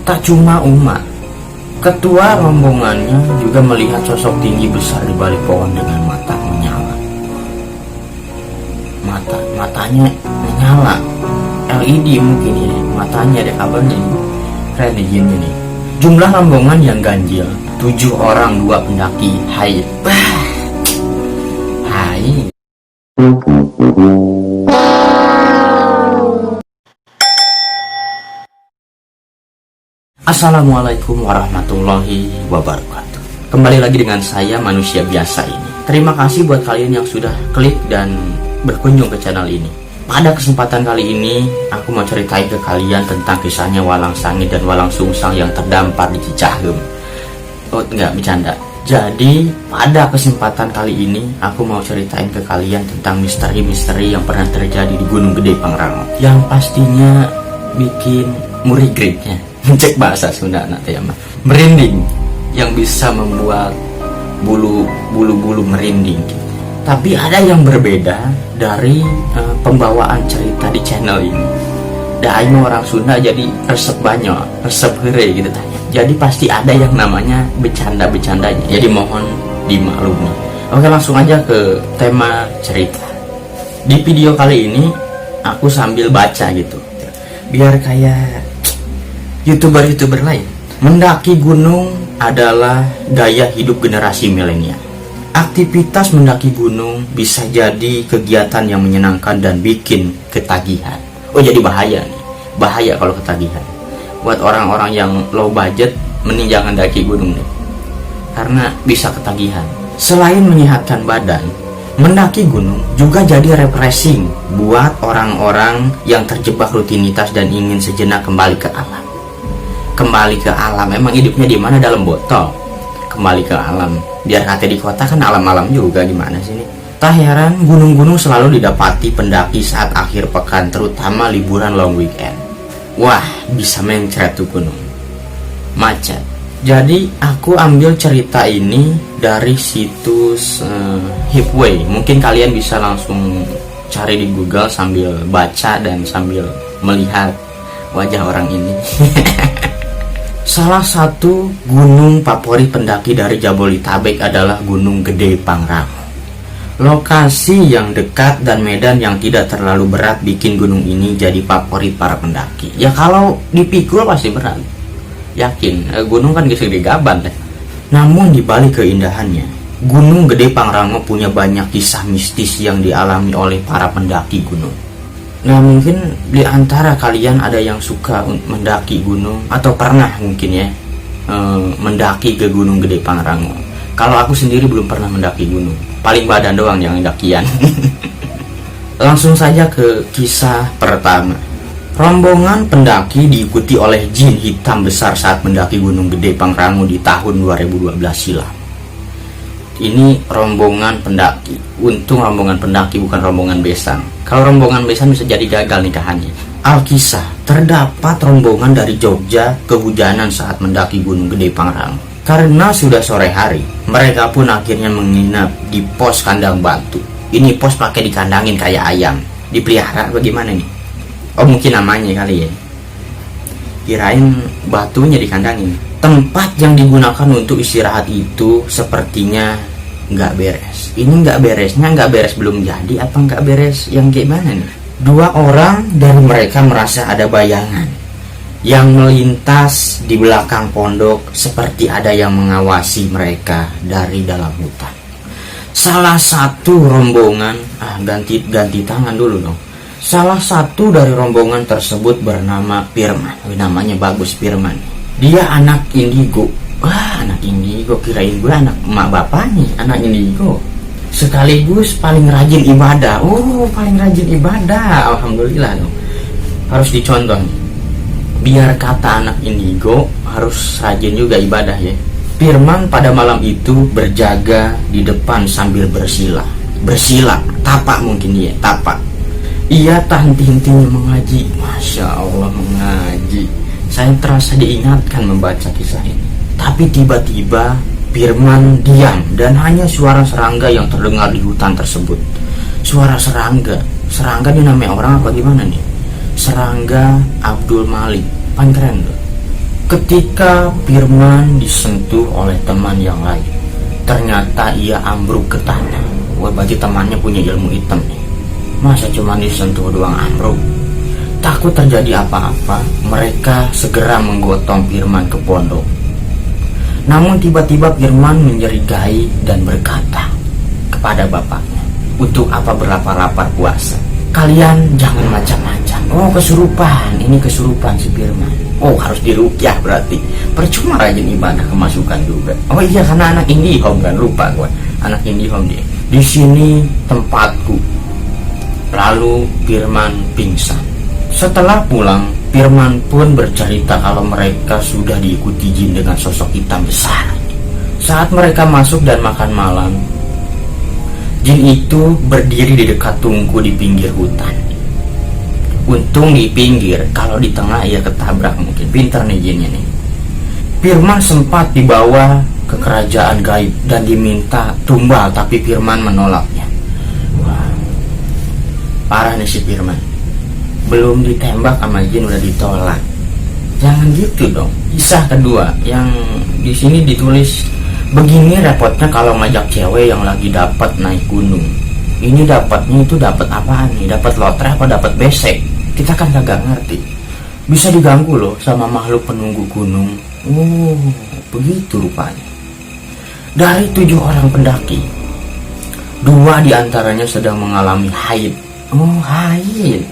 Tak cuma umat, ketua rombongannya juga melihat sosok tinggi besar di balik pohon dengan mata menyala. Matanya menyala, LED mungkin ya, matanya ada kabarnya nih. Keren nih jinnya nih. Jumlah rombongan yang ganjil 7 orang 2 pendaki. Hai. Assalamualaikum warahmatullahi wabarakatuh. Kembali lagi dengan saya, manusia biasa ini. Terima kasih buat kalian yang sudah klik dan berkunjung ke channel ini. Pada kesempatan kali ini, aku mau ceritain ke kalian tentang kisahnya Walang Sangit dan Walang Sungsang yang terdampar di Cicahem. Oh, enggak, bercanda. Jadi, pada kesempatan kali ini, aku mau ceritain ke kalian tentang misteri-misteri yang pernah terjadi di Gunung Gede Pangrango. Yang pastinya bikin murigretnya, cek bahasa Sunda nanti ya mah, merinding, yang bisa membuat bulu-bulu merinding. Tapi ada yang berbeda dari pembawaan cerita di channel ini. Da aing orang Sunda jadi resep banyak, resep heureuy gitu tanya. Jadi pasti ada yang namanya bercanda-bercandanya. Jadi mohon dimaklumi. Oke, langsung aja ke tema cerita. Di video kali ini aku sambil baca gitu, biar kayak YouTuber lain. Mendaki gunung adalah gaya hidup generasi milenial. Aktivitas mendaki gunung bisa jadi kegiatan yang menyenangkan dan bikin ketagihan. Oh, jadi bahaya nih. Bahaya kalau ketagihan. Buat orang-orang yang low budget, mending jangan daki gunung nih, karena bisa ketagihan. Selain menyehatkan badan, mendaki gunung juga jadi refreshing buat orang-orang yang terjebak rutinitas dan ingin sejenak kembali ke alam. Kembali ke alam, emang hidupnya di mana? Dalam botol. Kembali ke alam, biar kata di kota kan alam-alam juga, gimana sih ini? Tak heran gunung-gunung selalu didapati pendaki saat akhir pekan, terutama liburan long weekend. Wah, bisa mencret tuh gunung, macet. Jadi aku ambil cerita ini dari situs Hipway. Mungkin kalian bisa langsung cari di Google sambil baca dan sambil melihat wajah orang ini. Salah satu gunung favorit pendaki dari Jabodetabek adalah Gunung Gede Pangrango. Lokasi yang dekat dan medan yang tidak terlalu berat bikin gunung ini jadi favorit para pendaki. Ya kalau dipikul pasti berat, yakin. Gunung kan gede gaban deh. Namun dibalik keindahannya, Gunung Gede Pangrango punya banyak kisah mistis yang dialami oleh para pendaki gunung. Nah, mungkin di antara kalian ada yang suka mendaki gunung atau pernah mungkin ya mendaki ke Gunung Gede Pangrango. Kalau aku sendiri belum pernah mendaki gunung, paling badan doang yang dakian. Langsung saja ke kisah pertama. Rombongan pendaki diikuti oleh jin hitam besar saat mendaki Gunung Gede Pangrango di tahun 2012 silam. Ini rombongan pendaki. Untung rombongan pendaki bukan rombongan besan. Kalau rombongan besan bisa jadi gagal nikahannya. Alkisah, terdapat rombongan dari Jogja kehujanan saat mendaki Gunung Gede Pangrango. Karena sudah sore hari, mereka pun akhirnya menginap di pos kandang batu. Ini pos pakai dikandangin kayak ayam, dipelihara bagaimana nih? Oh, mungkin namanya kali ya. Kirain batunya dikandangin. Tempat yang digunakan untuk istirahat itu sepertinya nggak beres. Ini nggak beres belum jadi apa nggak beres yang gimana nih? 2 orang dari mereka merasa ada bayangan yang melintas di belakang pondok, seperti ada yang mengawasi mereka dari dalam hutan. Salah satu rombongan, ganti tangan dulu dong. Salah satu dari rombongan tersebut bernama Firman. Namanya bagus, Firman. Dia anak indigo. Wah, anak indigo, kirain gue anak emak bapak nih, anak indigo. Sekaligus paling rajin ibadah. Oh, paling rajin ibadah. Alhamdulillah dong. Harus dicontoh nih. Biar kata anak indigo harus rajin juga ibadah ya. Firman pada malam itu berjaga di depan sambil bersila, tapak mungkin dia, tapak. Ia tak henti-hentinya mengaji. Masya Allah, mengaji. Saya terasa diingatkan membaca kisah ini. Tapi tiba-tiba Firman diam dan hanya suara serangga yang terdengar di hutan tersebut. Suara serangga ini namanya orang apa gimana nih? Serangga Abdul Malik, pan keren loh. Ketika Firman disentuh oleh teman yang lain, ternyata ia ambruk ke tanah. Wah, bagi temannya punya ilmu hitam nih. Masa cuma disentuh doang ambruk? Takut terjadi apa-apa, mereka segera menggotong Firman ke pondok. Namun tiba-tiba Firman menyerigai dan berkata kepada bapaknya, "Untuk apa berlapar-lapar puasa? Kalian jangan macam-macam." Oh, kesurupan. Ini kesurupan si Firman. Oh, harus dirukyah berarti. Percuma rajin ibadah kemasukan juga. Oh iya, karena anak IndiHome kan, lupa gue. Anak IndiHome dia. Di sini tempatku. Lalu Firman pingsan. Setelah pulang, Firman pun bercerita kalau mereka sudah diikuti jin dengan sosok hitam besar. Saat mereka masuk dan makan malam, jin itu berdiri di dekat tungku di pinggir hutan. Untung di pinggir, kalau di tengah ya ketabrak mungkin. Pinter nih jinnya nih. Firman sempat dibawa ke kerajaan gaib dan diminta tumbal, tapi Firman menolaknya. Wah, parah nih si Firman. Belum ditembak sama jin udah ditolak. Jangan gitu dong. Kisah kedua yang di sini ditulis, begini repotnya kalau ngajak cewek yang lagi dapat naik gunung. Ini dapatnya itu dapat apaan nih? Dapat lotre apa dapat besek? Kita kan kagak ngerti. Bisa diganggu loh sama makhluk penunggu gunung. Oh, begitu rupanya. Dari 7 orang pendaki, 2 diantaranya sedang mengalami haid. Oh, haid.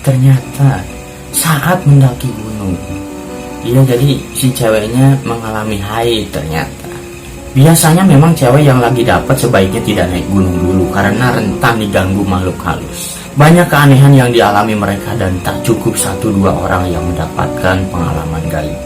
Ternyata saat mendaki gunung, iya, jadi si ceweknya mengalami haid ternyata. Biasanya memang cewek yang lagi dapat sebaiknya tidak naik gunung dulu karena rentan diganggu makhluk halus. Banyak keanehan yang dialami mereka dan tak cukup 1-2 orang yang mendapatkan pengalaman gaib.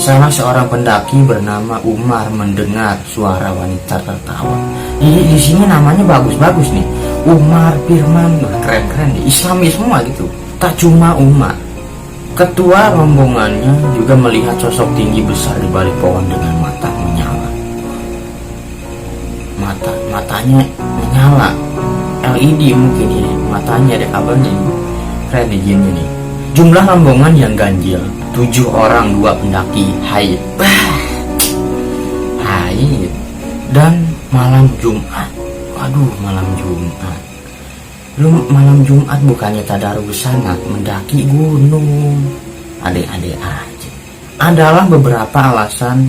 Salah seorang pendaki bernama Umar mendengar suara wanita tertawa. Di sini namanya bagus-bagus nih. Umar, Firman, keren-keren nih. Islami semua gitu. Tak cuma Umar. Ketua rombongannya juga melihat sosok tinggi besar di balik pohon dengan mata menyala. Matanya menyala. LED mungkin ya. Matanya ada kabelnya. Keren nih jinnya nih. Jumlah rombongan yang ganjil 7 orang, 2 pendaki haid. Haid. Dan malam Jumat. Waduh, malam Jumat. Lu malam Jumat bukannya tadarus sana mendaki gunung. Adek-adek aja. Adalah beberapa alasan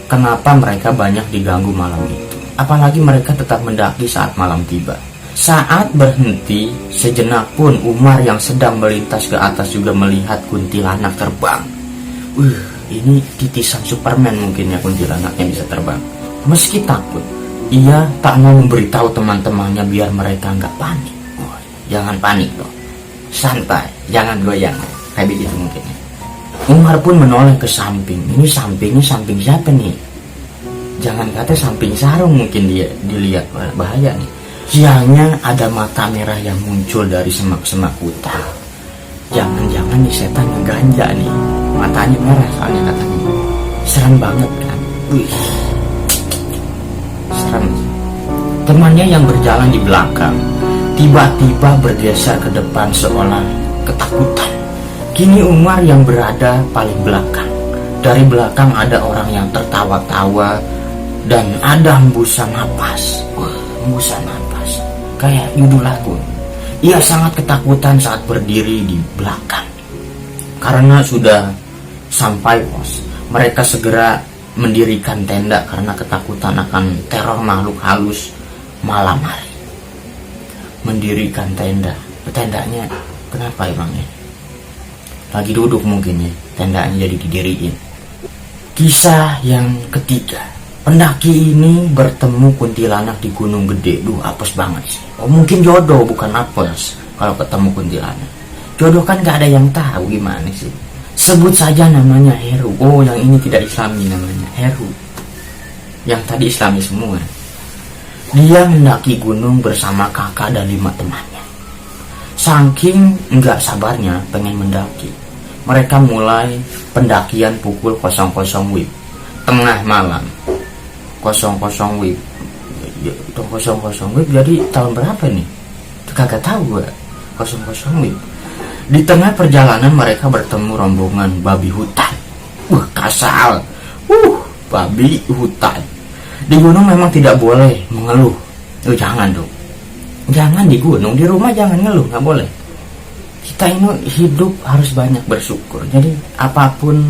kenapa mereka banyak diganggu malam itu. Apalagi mereka tetap mendaki saat malam tiba. Saat berhenti sejenak pun, Umar yang sedang melintas ke atas juga melihat kuntilanak terbang. Ini titisan Superman mungkin ya, kuntilanak yang bisa terbang. Meski takut, ia tak mau memberitahu teman-temannya biar mereka nggak panik. Jangan panik loh, santai, jangan goyang, kayak begitu mungkin ya. Umar pun menoleh ke samping. Ini sampingnya samping siapa nih? Jangan kata samping sarung mungkin dia dilihat, bahaya nih. Siangnya ada mata merah yang muncul dari semak-semak hutan. Jangan-jangan nih setan ngeganja nih. Matanya merah soalnya katanya. Serem banget kan. Wih, serem. Temannya yang berjalan di belakang tiba-tiba bergeser ke depan seolah ketakutan. Kini Umar yang berada paling belakang. Dari belakang ada orang yang tertawa-tawa dan ada hembusan napas. Hembusan napas kayak judul lagu. Ia sangat ketakutan saat berdiri di belakang. Karena sudah sampai pos, mereka segera mendirikan tenda karena ketakutan akan teror makhluk halus malam hari. Mendirikan tenda. Tendanya kenapa emangnya? Lagi duduk mungkin ya, tendanya jadi didiriin. Kisah yang ketiga. Pendaki ini bertemu kuntilanak di Gunung Gede. Duh, apes banget sih. Oh, mungkin jodoh bukan apes kalau ketemu kuntilanak. Jodoh kan gak ada yang tahu gimana sih. Sebut saja namanya Heru. Oh, yang ini tidak Islami namanya Heru. Yang tadi Islami semua. Dia mendaki gunung bersama kakak dan 5 temannya. Saking enggak sabarnya pengen mendaki, mereka mulai pendakian pukul 00 WIB. Tengah malam 00 WIB. 00 WIB jadi tahun berapa nih? Kagak tahu gue. 00 WIB. Di tengah perjalanan mereka bertemu rombongan babi hutan. kasal, babi hutan. Di gunung memang tidak boleh mengeluh. Jangan dong, jangan di gunung, di rumah jangan ngeluh, nggak boleh. Kita ini hidup harus banyak bersyukur. Jadi apapun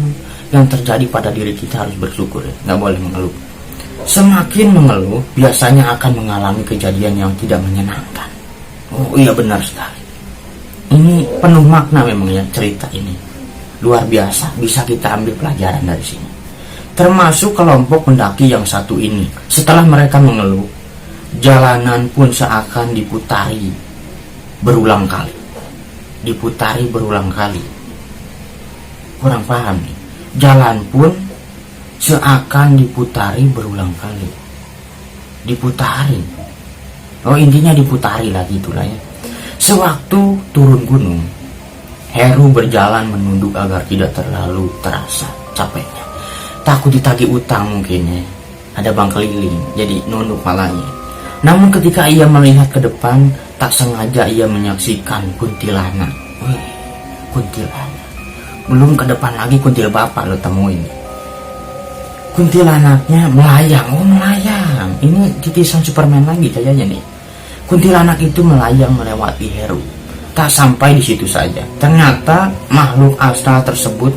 yang terjadi pada diri kita harus bersyukur ya, nggak boleh mengeluh. Semakin mengeluh biasanya akan mengalami kejadian yang tidak menyenangkan. Oh iya, benar sekali. Ini penuh makna memang ya, cerita ini luar biasa, bisa kita ambil pelajaran dari sini. Termasuk kelompok pendaki yang satu ini, setelah mereka mengeluh, jalanan pun seakan diputari berulang kali. Diputari berulang kali. Kurang paham nih. Jalan pun seakan diputari berulang kali. Diputari. Oh, intinya diputari lah gitulah ya. Sewaktu turun gunung, Heru berjalan menunduk agar tidak terlalu terasa capeknya. Takut ditagih utang mungkin ya. Ada bang keliling, jadi nunduk malahnya. Namun ketika ia melihat ke depan, tak sengaja ia menyaksikan kuntilanak. Wih, kuntilanak. Belum ke depan lagi kuntil bapak lo temuin. Kuntilanaknya melayang. Oh, melayang. Ini titisan Superman lagi kayaknya nih. Kuntilanak itu melayang melewati Heru. Tak sampai di situ saja. Ternyata makhluk astral tersebut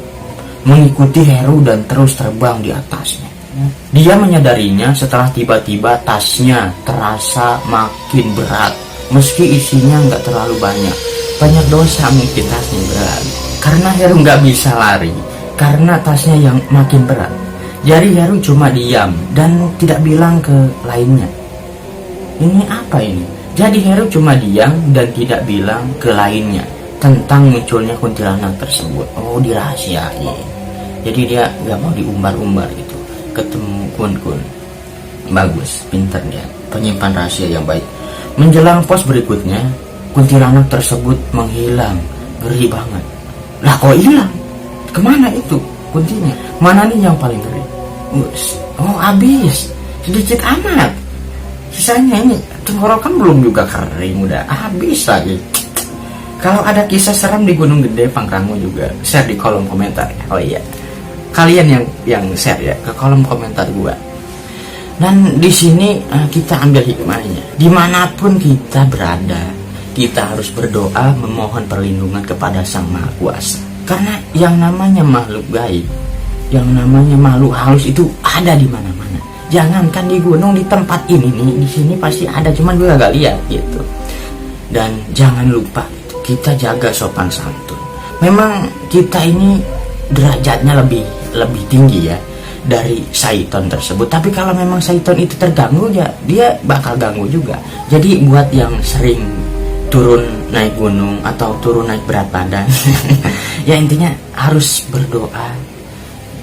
mengikuti Heru dan terus terbang di atasnya. Dia menyadarinya setelah tiba-tiba tasnya terasa makin berat. Meski isinya nggak terlalu banyak. Banyak dosa mungkin tasnya berat. Karena Heru nggak bisa lari. Karena tasnya yang makin berat. Jadi Heru cuma diam dan tidak bilang ke lainnya. Ini apa ini? Jadi Heru cuma diam dan tidak bilang ke lainnya tentang munculnya kuntilanak tersebut. Oh, dirahasiain. Jadi dia nggak mau diumbar-umbar itu. Ketemu kun-kun. Bagus, pintar dia. Penyimpan rahasia yang baik. Menjelang pos berikutnya, kuntilanak tersebut menghilang. Ngeri banget. Lah kok hilang? Kemana itu kuntinya? Mana nih yang paling ngeri? Oh, habis. Sedikit amat. Sisanya ini tenggorokan belum juga kering, udah habis lagi. Kalau ada kisah seram di Gunung Gede Pangrango juga share di kolom komentar ya. Oh iya, kalian yang share ya ke kolom komentar gua. Dan di sini kita ambil hikmahnya. Dimanapun kita berada, kita harus berdoa memohon perlindungan kepada Sang Maha Kuasa. Karena yang namanya makhluk gaib, yang namanya makhluk halus itu ada di mana-mana. Jangankan di gunung, di tempat ini nih, di sini pasti ada, cuman gue agak lihat gitu. Dan jangan lupa kita jaga sopan santun. Memang kita ini derajatnya lebih tinggi ya dari syaiton tersebut. Tapi kalau memang syaiton itu terganggu ya dia bakal ganggu juga. Jadi buat yang sering turun naik gunung atau turun naik berat badan, ya intinya harus berdoa,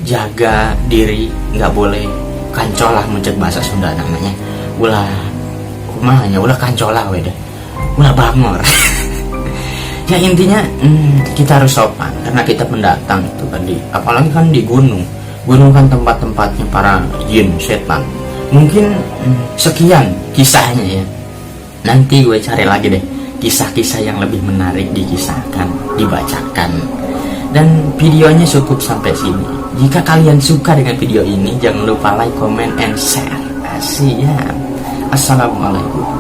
jaga diri, nggak boleh kancolah, mencet bahasa Sunda namanya. Ulah kumahanya, ulah kancolah wede. Ulah bangor. Ya intinya kita harus sopan karena kita pendatang itu kan apalagi kan di gunung. Gunung kan tempat-tempatnya para jin, setan. Mungkin sekian kisahnya ya. Nanti gue cari lagi deh kisah-kisah yang lebih menarik dikisahkan, dibacakan. Dan videonya cukup sampai sini. Jika kalian suka dengan video ini, jangan lupa like, comment, and share. Siap. Assalamualaikum.